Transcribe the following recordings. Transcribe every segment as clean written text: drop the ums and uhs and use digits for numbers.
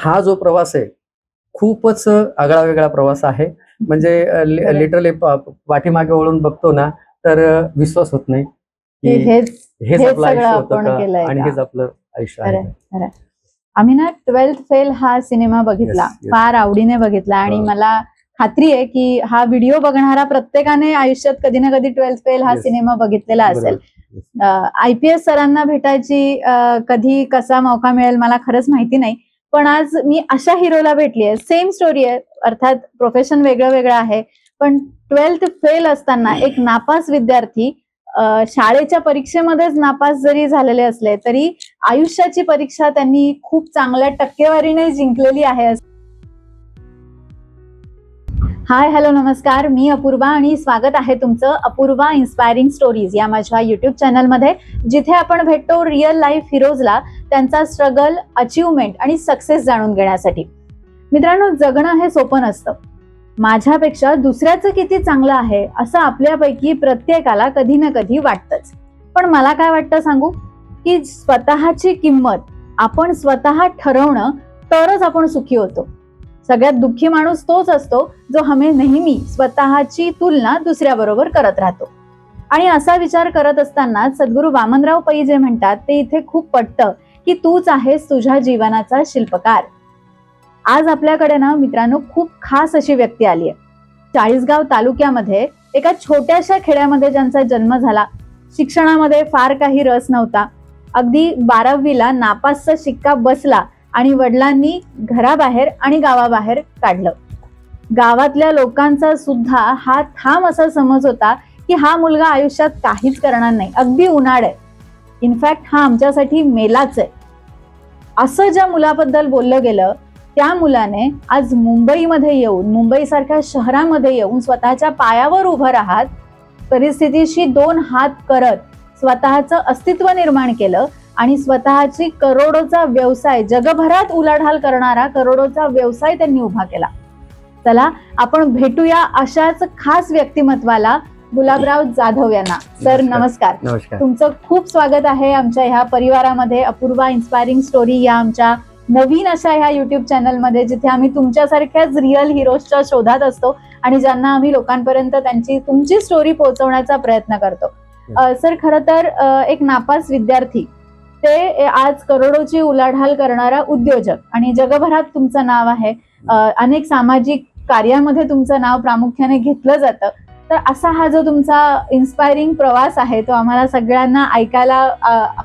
हा जो प्रवास आहे खूपच आगळा वेगळा प्रवास आहे. म्हणजे लिटरली पाठीमागे वळून बघतो ना तर विश्वास होत नाही की हेच आपलं आयुष्य होतं का आणि हेच आपलं आयुष्य आहे. आम्ही ना 12th फेल हा सिनेमा बघितला, फार आवडीने बघितला आणि मला खात्री आहे की हा व्हिडिओ बघणारा प्रत्येकाने आयुष्यात कधी ना कधी 12th फेल हा सिनेमा बघितलेला असेल. IPS सरांना भेटायची कधी कसा मौका मिळेल मला खरंच माहिती नाही, पण आज मी अशा हिरोला भेटली आहे. सेम स्टोरी आहे, अर्थात प्रोफेशन वेगळं वेगळं आहे, पण 12th फेल असताना एक नापास विद्यार्थी शाळेच्या परीक्षेमध्येच नापास जरी झालेले असले तरी आयुष्याची परीक्षा त्यांनी खूप चांगल्या टक्केवारीने जिंकलेली आहे. हाय हॅलो नमस्कार, मी अपूर्वा आणि स्वागत आहे तुमचं अपूर्वा इन्स्पायरिंग स्टोरीज या माझ्या युट्यूब चॅनलमध्ये, जिथे आपण भेटतो रिअल लाईफ हिरोजला त्यांचा स्ट्रगल, अचीवमेंट आणि सक्सेस जाणून घेण्यासाठी. मित्रांनो, जगणं हे सोपं नसतं. माझ्यापेक्षा दुसऱ्याचं किती चांगलं आहे असं आपल्यापैकी प्रत्येकाला कधी ना कधी वाटतंच. पण मला काय वाटतं सांगू, की स्वतःची किंमत आपण स्वतः ठरवणं तरच आपण सुखी होतो. सगळ्यात दुःखी माणूस तोच असतो जो नेहमी स्वतःची तुलना दुसऱ्याबरोबर करत राहतो. आणि असा विचार करत असताना सद्गुरू वामनराव पै जे म्हणतात ते इथे खूप पटतं की तूच आहेस तुझ्या जीवनाचा शिल्पकार. आज आपल्याकडे ना मित्रांनो खूप खास अशी व्यक्ती आली आहे. चाळीसगाव तालुक्यामध्ये एका छोट्याशा खेड्यामध्ये ज्यांचा जन्म झाला. शिक्षणामध्ये फार काही रस नव्हता. अगदी 12वीला नापासचा शिक्का बसला आणि वडिलांनी घराबाहेर आणि गावाबाहेर काढलं. गावातल्या लोकांचा सुद्धा हा ठाम असा समज होता की हा मुलगा आयुष्यात काहीच करणार नाही, अगदी उन्हाळ आहे, इनफॅक्ट हा आमच्यासाठी मेलाच आहे. असं ज्या मुलाबद्दल बोललं गेलं त्या मुलाने आज मुंबईमध्ये येऊन, मुंबईसारख्या शहरामध्ये येऊन स्वतःच्या पायावर उभं राहत, परिस्थितीशी 2 हात करत स्वतःचं अस्तित्व निर्माण केलं आणि स्वतःची करोडोचा व्यवसाय, जगभरात उलाढाल करणारा करोडोचा व्यवसाय त्यांनी उभा केला. चला आपण भेटूया अशाच खास व्यक्तिमत्वाला, गुलाबराव जाधव यांना. सर नमस्कार. नमस्कार. तुमचं खूप स्वागत आहे आमच्या ह्या परिवारामध्ये, अपूर्वा इन्स्पायरिंग स्टोरी या आमच्या नवीन अशा ह्या युट्यूब चॅनलमध्ये, जिथे आम्ही तुमच्यासारख्याच रिअल हिरोजच्या शोधात असतो आणि ज्यांना आम्ही लोकांपर्यंत तुमची स्टोरी पोहोचवण्याचा प्रयत्न करतो. सर, खरं तर एक नापास विद्यार्थी ते आज करोडोची उलाढाल करणारा उद्योजक आणि जगभरात तुमचं नाव आहे. अनेक सामाजिक कार्यामध्ये तुमचं नाव प्रामुख्याने घेतलं जातं. तर असा हा जो तुमचा इन्स्पायरिंग प्रवास आहे तो आम्हाला सगळ्यांना ऐकायला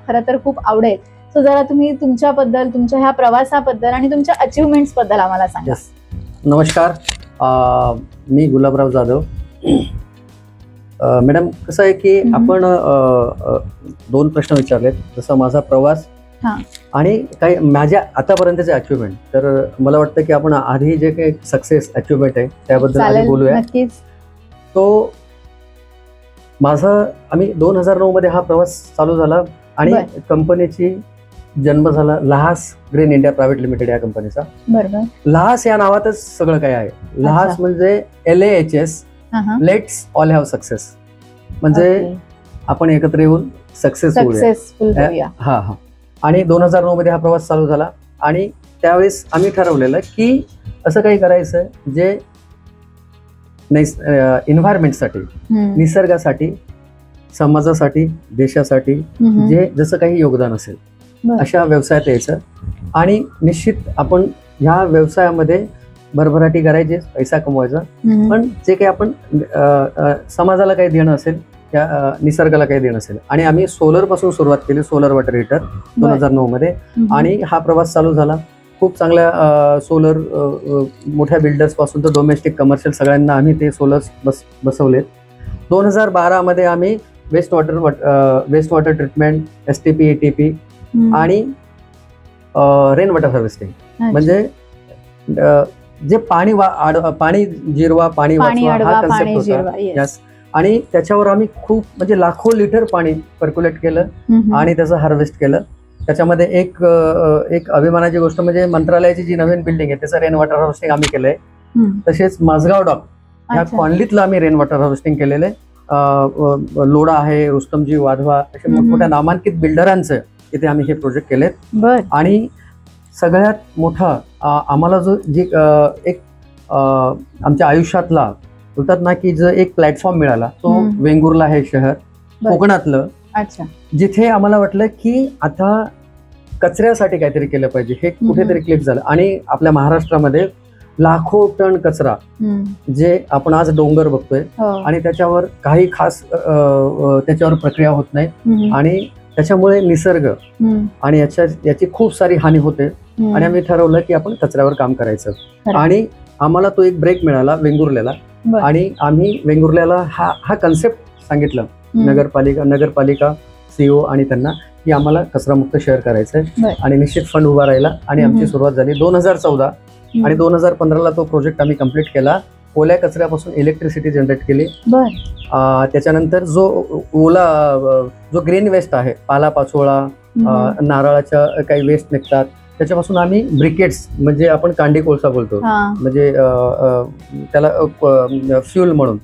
खरं तर खूप आवडेल. सो जरा तुम्ही तुमच्याबद्दल, तुमच्या ह्या प्रवासाबद्दल आणि तुमच्या अचीवमेंट्स बद्दल आम्हाला सांगा. नमस्कार, मी गुलाबराव जाधव. मॅडम, कसं आहे की आपण 2 प्रश्न विचारलेत, जसं माझा प्रवास आणि काही माझ्या आतापर्यंतचे अचिव्हमेंट. तर मला वाटतं की आपण आधी जे काही सक्सेस अचिव्हमेंट आहे त्याबद्दल आधी बोलूया. तो आम्ही 2009 मध्ये हा प्रवास चालू झाला आणि कंपनीची जन्म झाला लहास ग्रीन इंडिया प्रायव्हेट लिमिटेड या कंपनीचा. बरोबर. लहास या नावातच सगळं काही आहे. लहास म्हणजे LAHS, let's all have success, म्हणजे आपण एकत्र येऊन सक्सेस होऊया. हा. आणि 2009 मध्ये हा प्रवास चालू झाला आणि त्यावेळेस आम्ही ठरवलेलं की असं काही करायचं जे एन्व्हायरमेंटसाठी, निसर्गासाठी, समाजासाठी, देशासाठी जे जसं काही योगदान असेल अशा व्यवसायात यायचं. आणि निश्चित आपण ह्या व्यवसायामध्ये भरभराटी करायची, पैसा कमवायचा, पण जे काही आपण समाजाला काही देणं असेल, त्या निसर्गाला काही देणं असेल. आणि आम्ही सोलर पासून सुरुवात केली, सोलर वॉटर हीटर 2009 मध्ये. आणि हा प्रवास चालू झाला. खूप चांगल्या सोलर मोठ्या बिल्डर्स पासून तर डोमेस्टिक कमर्शियल सगळ्यांना आम्ही ते सोलर्स बसवलेत. 2012 मध्ये आम्ही waste water treatment, STP, ATP आणि रेन वॉटर हार्वेस्टिंग, म्हणजे जे पाणी जिरवा, पाणी वाचवा हा कन्सेप्ट होता. आणि त्याच्यावर आम्ही खूप म्हणजे लाखो लिटर पाणी पर्क्युलेट केलं आणि त्याचं हार्वेस्ट केलं. त्याच्यामध्ये एक अभिमानाची गोष्ट म्हणजे मंत्रालयाची जी नवीन बिल्डिंग आहे त्याचं रेन वॉटर हार्वेस्टिंग आम्ही केलंय. तसेच माझगाव डॉक ह्या कॉलनीतलं आम्ही रेन वॉटर हार्वेस्टिंग केलेलं आहे. लोढा आहे, रुस्तमजी वाधवा, अशा मोठमोठ्या नामांकित बिल्डरांचं इथे आम्ही हे प्रोजेक्ट केलेत. आणि सगळ्यात मोठा आम्हाला जो जे एक आमच्या आयुष्यातला बोलतात ना की जो एक प्लॅटफॉर्म मिळाला तो वेंगुर्ला हे शहर कोकणातलं. अच्छा. जिथे आम्हाला वाटलं की आता कचऱ्यासाठी काहीतरी केलं पाहिजे. हे कुठेतरी क्लिक झालं. आणि आपल्या महाराष्ट्रामध्ये लाखो टन कचरा जे आपण आज डोंगर बघतोय आणि त्याच्यावर काही खास त्याच्यावर प्रक्रिया होत नाही आणि त्याच्यामुळे निसर्ग आणि याची खूप सारी हानी होते. आणि आम्ही ठरवलं की आपण कचऱ्यावर काम करायचं. आणि आम्हाला तो एक ब्रेक मिळाला वेंगुर्ल्याला. आणि आम्ही वेंगुर्ल्याला हा कन्सेप्ट सांगितलं नगरपालिका सीओ आणि त्यांना की आम्हाला कचरामुक्त शहर करायचंय आणि निश्चित फंड उभा राहिला. आणि आमची सुरुवात झाली 2014 आणि 2015ला तो प्रोजेक्ट आम्ही कम्प्लीट केला. ओल्या कचऱ्यापासून इलेक्ट्रिसिटी जनरेट केली. त्याच्यानंतर जो ग्रीन वेस्ट आहे, पालापाचोळा, नारळाच्या काही वेस्ट निघतात, त्याच्यापासून आम्ही ब्रिकेट्स म्हणजे आपण कांडी कोळसा बोलतो, म्हणजे त्याला फ्युल म्हणून.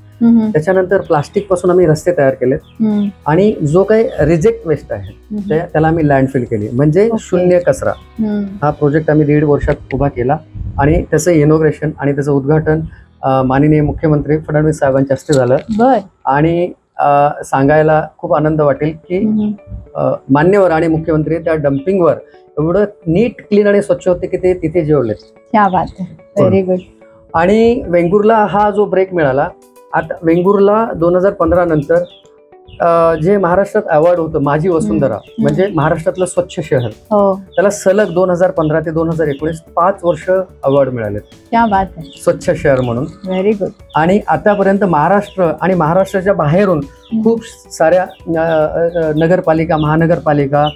त्याच्यानंतर प्लास्टिक पासून आम्ही रस्ते तयार केले. आणि जो काही रिजेक्ट वेस्ट आहे त्याला आम्ही लँडफिल केली, म्हणजे शून्य कचरा. हा प्रोजेक्ट आम्ही 1.5 वर्षात उभा केला. आणि त्याचं इनॉग्रेशन आणि त्याचं उद्घाटन माननीय मुख्यमंत्री फडणवीस साहेबांच्या हस्ते झालं. आणि सांगायला खूप आनंद वाटेल की मान्यवर आणि मुख्यमंत्री त्या डम्पिंगवर एवढं नीट, क्लीन आणि स्वच्छ होते की ते तिथे जेवले. Very good. आणि वेंगुर्ला हा जो ब्रेक मिळाला, आता वेंगुर्ला 2015 नंतर जे महाराष्ट्रात अवॉर्ड होतं माझी वसुंधरा, म्हणजे महाराष्ट्रातलं स्वच्छ शहर, त्याला सलग 2015 ते 2019 5 वर्ष अवॉर्ड मिळाले स्वच्छ शहर म्हणून. Very good. आणि आतापर्यंत महाराष्ट्र आणि महाराष्ट्राच्या बाहेरून खूप साऱ्या नगरपालिका, महानगरपालिका,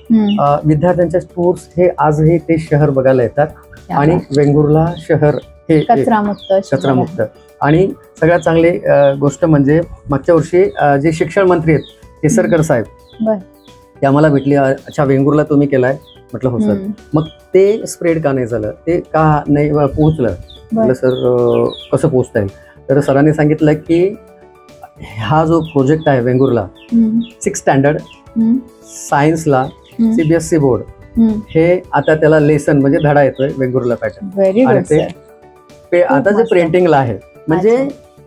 विद्यार्थ्यांचे टूर्स हे आजही ते शहर बघायला येतात. आणि वेंगुर्ला शहर हे कचरामुक्त. आणि सगळ्यात चांगली गोष्ट म्हणजे मागच्या वर्षी जे शिक्षण मंत्री आहेत केसरकर साहेब, ते आम्हाला भेटले. अच्छा, वेंगुर्ला तुम्ही केलाय? म्हटलं हो सर. मग ते स्प्रेड का नाही झालं, ते का नाही पोहोचलं? म्हटलं सर कसं पोहोचता येईल? तर सरांनी सांगितलं की हा जो प्रोजेक्ट आहे वेंगुर्ला, 6th स्टँडर्ड सायन्सला CBSE बोर्ड हे आता त्याला लेसन म्हणजे धडा येतोय वेंगुर्ला पॅटर्न. ते आता जे प्रिंटिंगला आहे, म्हणजे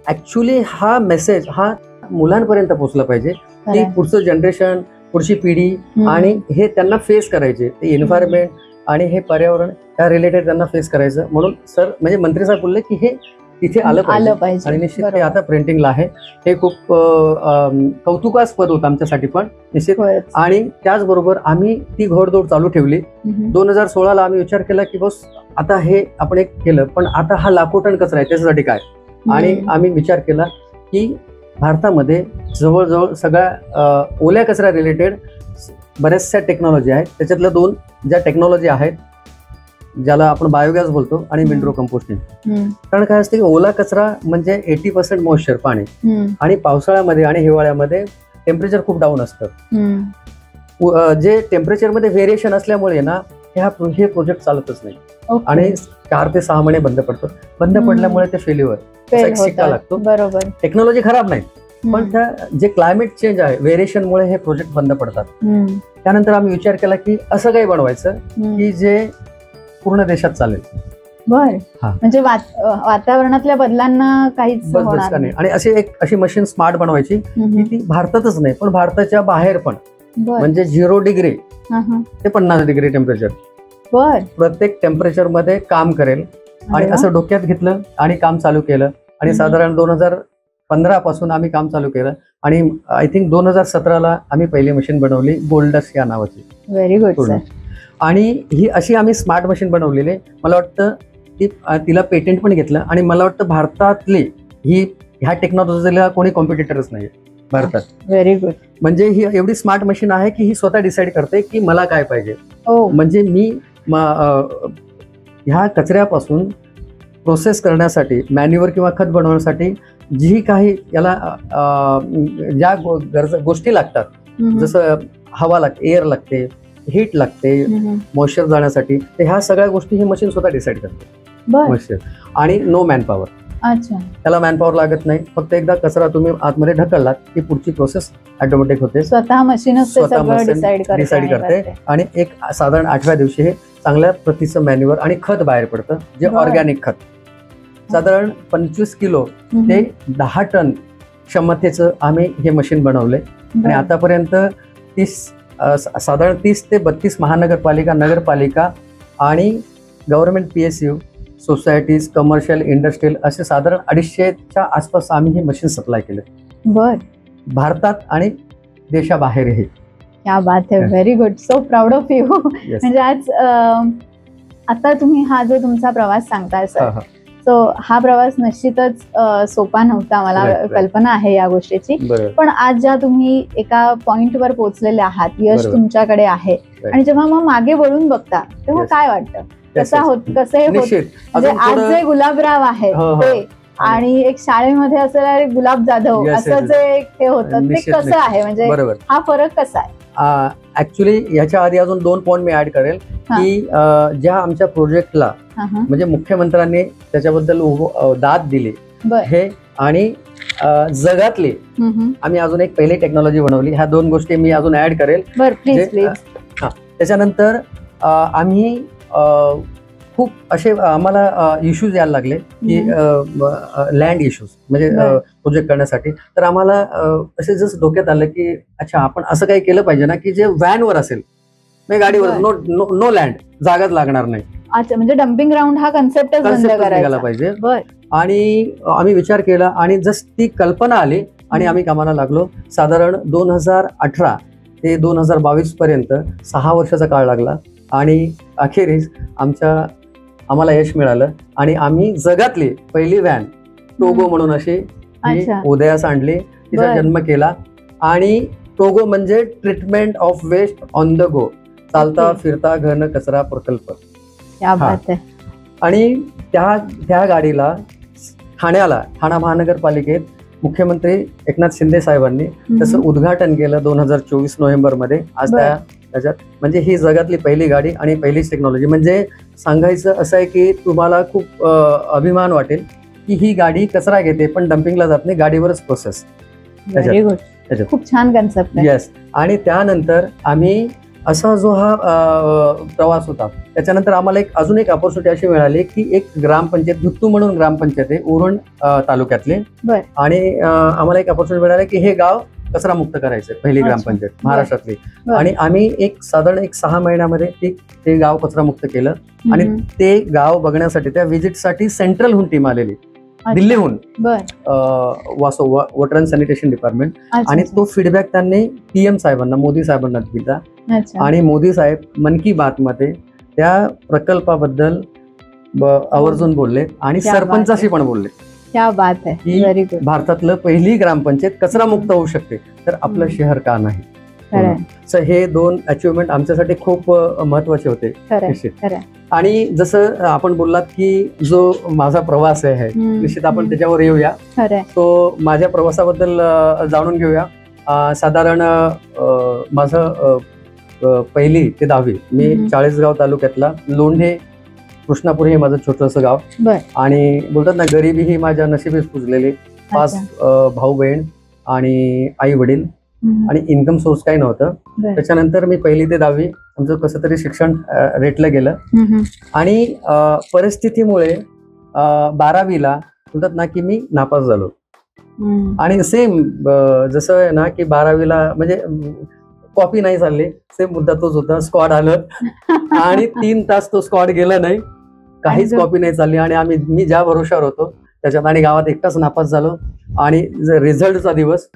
ऍक्च्युली हा मेसेज हा मुलांपर्यंत पोहोचला पाहिजे की पुढचं जनरेशन, पुढची पिढी आणि हे त्यांना फेस करायचे, ते एन्व्हायरमेंट आणि हे पर्यावरण त्या रिलेटेड त्यांना फेस करायचं. म्हणून सर म्हणजे मंत्री साहेब बोलले की हे तिथे आलं पाहिजे. आणि निश्चित ते आता प्रिंटिंगला आहे. हे खूप कौतुकास्पद होतं आमच्यासाठी पण निश्चित. आणि त्याचबरोबर आम्ही ती घोडदौड चालू ठेवली. 2016ला आम्ही विचार केला की बस आता हे आपण एक केलं, पण आता हा लाखो टन कचरा आहे, त्याच्यासाठी काय? आणि आम्ही विचार केला की भारतामध्ये जवळजवळ सगळ्या ओल्या कचरा रिलेटेड बऱ्याचशा टेक्नॉलॉजी आहेत. त्याच्यातल्या 2 ज्या टेक्नॉलॉजी आहेत, ज्याला आपण बायोगॅस बोलतो आणि विंडरो कंपोस्टिंग. कारण काय असते की ओला कचरा म्हणजे 80% मॉइश्चर, पाणी, आणि पावसाळ्यामध्ये आणि हिवाळ्यामध्ये टेम्परेचर खूप डाऊन असतं. जे टेम्परेचरमध्ये व्हेरिएशन असल्यामुळे ना हे प्रोजेक्ट चालतच नाही. आणि 4 ते 6 महिने बंद पडतो. बंद पडल्यामुळे ते फेल्युअर शिक्का लागतो. बरोबर. टेक्नॉलॉजी खराब नाही, पण त्या जे क्लायमेट चेंज आहे, व्हेरिएशनमुळे हे प्रोजेक्ट बंद पडतात. त्यानंतर आम्ही विचार केला की असं काही बनवायचं की जे पूर्ण देशात चालेल. म्हणजे वातावरणातल्या बदलांना काहीच होणार नाही. आणि अशी मशीन स्मार्ट बनवायची की ती भारतातच नाही पण भारताच्या बाहेर पण, म्हणजे 0 डिग्री ते 50 डिग्री टेम्परेचर प्रत्येक टेम्परेचर मध्ये काम करेल. आणि असं डोक्यात घेतलं आणि काम चालू केलं. आणि साधारण 2015 पासून आम्ही काम चालू केलं. आणि आय थिंक 2017ला आम्ही पहिली मशीन बनवली, गोल्डस या नावाची. Very good. आणि ही अशी आम्ही स्मार्ट मशीन बनवलेली. मला वाटतं तिला पेटंट पण घेतलं. आणि मला वाटतं भारतातली ह्या टेक्नॉलॉजीला कोणी कॉम्पिटिटरच नाही भारतात. Very good. म्हणजे ही एवढी स्मार्ट मशीन आहे की ही स्वतः डिसाईड करते की मला काय पाहिजे. म्हणजे मी ह्या कचऱ्यापासून प्रोसेस करण्यासाठी, मॅन्युअर किंवा खत बनवण्यासाठी जी काही याला ज्या गोष्टी लागतात, जसं हवा लागते, एअर लागते, हीट लागते, मॉइश्चर जाण्यासाठी, तर ह्या सगळ्या गोष्टी ही मशीन स्वतः डिसाईड करते. मॉइश्चर आणि नो मॅनपॉवर. अच्छा. त्याला मॅनपॉवर लागत नाही. फक्त एकदा कचरा तुम्ही आतमध्ये ढकललात की पुढची प्रोसेस ऑटोमॅटिक होते. स्वतः मशीनच डिसाईड करते. आणि एक साधारण 8व्या दिवशी हे चांगल्या प्रतीचं मॅन्युअर आणि खत बाहेर पडतं, जे बरं. ऑर्गॅनिक खत. साधारण 25 किलो ते 10 टन क्षमतेचं आम्ही हे मशीन बनवलंय. आणि आतापर्यंत साधारण 30 ते 32 महानगरपालिका, नगरपालिका आणि government PSU, societies, commercial, industrial असे साधारण 250च्या आसपास आम्ही हे मशीन सप्लाय केले. बर, भारतात आणि देशाबाहेरही. क्या बात है, very good, so proud of you. म्हणजे आज आता तुम्ही हा जो तुमचा प्रवास सांगताय सर, सो हा प्रवास निश्चितच सोपा नव्हता, मला कल्पना आहे या गोष्टीची. पण आज ज्या तुम्ही एका पॉइंटवर पोहोचलेले आहात, यश तुमच्याकडे आहे, आणि जेव्हा मग मागे वळून बघता तेव्हा काय वाटतं, कसं हे होत, म्हणजे आज जे गुलाबराव आहे ते आणि एक शाळेमध्ये असलेला गुलाब जाधव असं जे हे होतं ते कसं आहे, म्हणजे हा फरक कसा आहे? ऍक्च्युली याच्या आधी अजून 2 पॉइंट मी ऍड करेल की ज्या आमच्या प्रोजेक्टला म्हणजे मुख्यमंत्र्यांनी त्याच्याबद्दल दाद दिली हे, आणि जगातली आम्ही अजून एक पहिली टेक्नॉलॉजी बनवली. ह्या 2 गोष्टी मी अजून ऍड करेल. त्याच्यानंतर आम्ही खूप असे आम्हाला इश्यूज यायला लागले की लँड इश्यूज म्हणजे प्रोजेक्ट करण्यासाठी. तर आम्हाला असे जसं डोक्यात आलं की अच्छा, आपण असं काही केलं पाहिजे ना की जे व्हॅनवर असेल, म्हणजे गाडीवर, नो लँड, जागाच लागणार नाही. अच्छा, म्हणजे डम्पिंग ग्राउंड हा कन्सेप्टच बंद करायला पाहिजे. आणि आम्ही विचार केला आणि जस्ट ती कल्पना आली आणि आम्ही कामाला लागलो. साधारण 2018 ते 2022 पर्यंत 6 वर्षाचा काळ लागला आणि अखेरीस आम्हाला यश मिळालं आणि आम्ही जगातली पहिली व्हॅन टोगो म्हणून अशी उदयास आणली, तिचा जन्म केला. आणि टोगो म्हणजे treatment of waste on the go, चालता फिरता घन कचरा प्रकल्प. आणि त्या गाडीला ठाणा महानगरपालिकेत मुख्यमंत्री एकनाथ शिंदे साहेबांनी त्याचं उद्घाटन केलं 2024 नोव्हेंबरमध्ये. आज त्याच्यात म्हणजे ही जगातली पहिली गाडी आणि पहिलीच टेक्नॉलॉजी. म्हणजे सांगायचं असं आहे की तुम्हाला खूप अभिमान वाटेल की ही गाडी कचरा घेते पण डम्पिंगला जात नाही, गाडीवरच प्रोसेस. खूप छान कन्सेप्ट. येस. आणि त्यानंतर आम्ही असा जो हा प्रवास होता, त्याच्यानंतर आम्हाला अजून एक अपॉर्च्युनिटी अशी मिळाली की एक ग्रामपंचायत, धुत्तू म्हणून ग्रामपंचायत आहे उरण तालुक्यातले, आणि आम्हाला एक अपॉर्च्युनिटी मिळाली की हे गाव कचरा मुक्त करायचं, पहिली ग्रामपंचायत महाराष्ट्रातली. आणि आम्ही साधारण 6 महिन्यामध्ये ते गाव कचरा मुक्त केलं. आणि ते गाव बघण्यासाठी, त्या व्हिजिटसाठी सेंट्रलहून टीम आलेली, दिल्लीहून, वॉटर अँड सॅनिटेशन डिपार्टमेंट. आणि तो फीडबॅक त्यांनी PM साहेबांना, मोदी साहेबांना दिला. आणि मोदी साहेब मन की बात मध्ये त्या प्रकल्पाबद्दल आवर्जून बोलले आणि सरपंचाशी पण बोलले. क्या बात है, व्हेरी गुड. भारतातलं पहिली ग्रामपंचायत कचरा मुक्त होऊ शकते, तर आपलं शहर का नाही. हे 2 अचिव्हमेंट आमच्यासाठी खूप महत्वाचे होते. आणि जसं आपण बोललात की जो माझा प्रवास आहे निश्चित आपण त्याच्यावर येऊया. तो माझ्या प्रवासाबद्दल जाणून घेऊया. साधारण माझं 1ली ते 10वी मी चाळीसगाव तालुक्यातला लोंढे कृष्णापूर हे माझं छोटंसं गाव. आणि बोलतात ना, गरिबी ही माझ्या नशिबीच पुजलेली. 5 भाऊ बहीण आणि आई वडील, आणि इन्कम सोर्स काही नव्हतं. त्याच्यानंतर मी 1ली ते 10वी आमचं कसं तरी शिक्षण रेटलं गेलं. आणि परिस्थितीमुळे 12वीला बोलतात ना की मी नापास झालो. आणि सेम जसं आहे ना की 12वीला म्हणजे कॉपी नाही चालली, सेम मुद्दा तोच होता. स्क्वॉड आलं आणि 3 तास तो स्क्वॉड गेला नाही, काहीच कॉपी नाही चालली. आणि मी ज्या भरोशावर होतो त्याच्यात, आणि गावात एकटाच नापास झालो. आणि रिझल्टचा दिवस,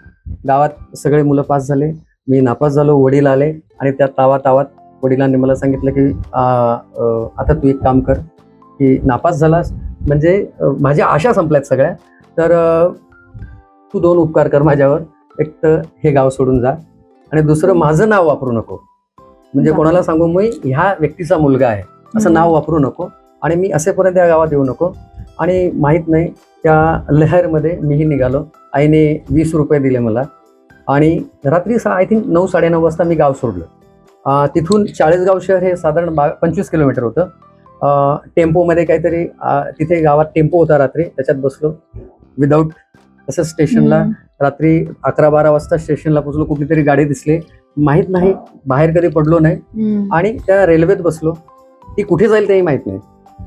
गावात सगळे मुलं पास झाले, मी नापास झालो. वडील आले आणि त्या तावात वडिलांनी मला सांगितलं की आता तू एक काम कर की नापास झालास म्हणजे माझ्या आशा संपल्यात सगळ्या, तर तू 2 उपकार कर माझ्यावर. एक तर हे गाव सोडून जा, आणि दुसरं माझं नाव वापरू नको. म्हणजे कोणाला सांगू मी ह्या व्यक्तीचा मुलगा आहे असं नाव वापरू नको, आणि मी असेपर्यंत या गावात येऊ नको. आणि माहीत नाही त्या लहरमध्ये मीही निघालो. आईने 20 रुपये दिले मला, आणि रात्री आय थिंक 9-9:30 वाजता मी गाव सोडलं. तिथून चाळीसगाव शहर हे साधारण 25 किलोमीटर होतं. टेम्पोमध्ये काहीतरी तिथे गावात टेम्पो होता, रात्री त्याच्यात बसलो विदाऊट. तसं स्टेशनला रात्री 11-12 वाजता स्टेशनला पोहोचलो. कुठली तरी गाडी दिसली, माहीत नाही, बाहेर कधी पडलो नाही. आणि त्या रेल्वेत बसलो ती कुठे जाईल तेही माहीत नाही.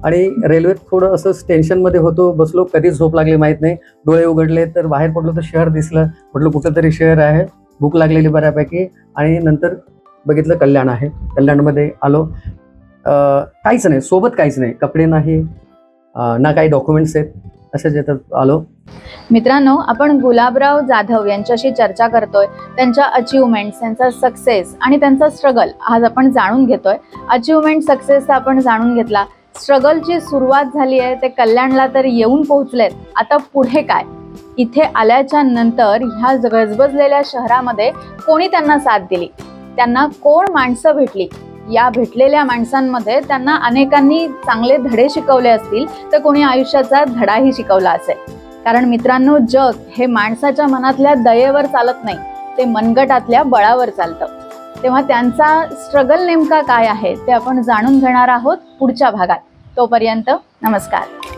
आणि रेल्वेत थोडं असं टेन्शनमध्ये होतो, बसलो, कधीच झोप लागली माहीत नाही. डोळे उघडले तर बाहेर पडलो तर शहर दिसलं, म्हटलं कुठंतरी शहर आहे, भूक लागलेली बऱ्यापैकी. आणि नंतर बघितलं कल्याण आहे. कल्याणमध्ये आलो, काहीच नाही सोबत, काहीच नाही, कपडे नाही ना काही डॉक्युमेंट्स आहेत, अशाच याच्यात आलो. मित्रांनो, आपण गुलाबराव जाधव यांच्याशी चर्चा करतोय. त्यांच्या अचिव्हमेंट्स, त्यांचा सक्सेस आणि त्यांचा स्ट्रगल आज आपण जाणून घेतोय. अचिव्हमेंट, सक्सेस आपण जाणून घेतला. स्ट्रगलची सुरुवात झाली आहे, ते कल्याणला तर येऊन पोहोचलेत. आता पुढे काय? इथे आल्याच्या नंतर ह्या गजबजलेल्या शहरामध्ये कोणी त्यांना साथ दिली, त्यांना कोण माणसं भेटली, या भेटलेल्या माणसांमध्ये त्यांना अनेकांनी चांगले धडे शिकवले असतील, तर कोणी आयुष्याचा धडाही शिकवला असेल. कारण मित्रांनो, जग हे माणसाच्या मनातल्या दयेवर चालत नाही, ते मनगटातल्या बळावर चालतं. तेव्हा त्यांचा स्ट्रगल नेमका काय आहे ते आपण जाणून घेणार आहोत पुढच्या भागात. तोपर्यंत नमस्कार.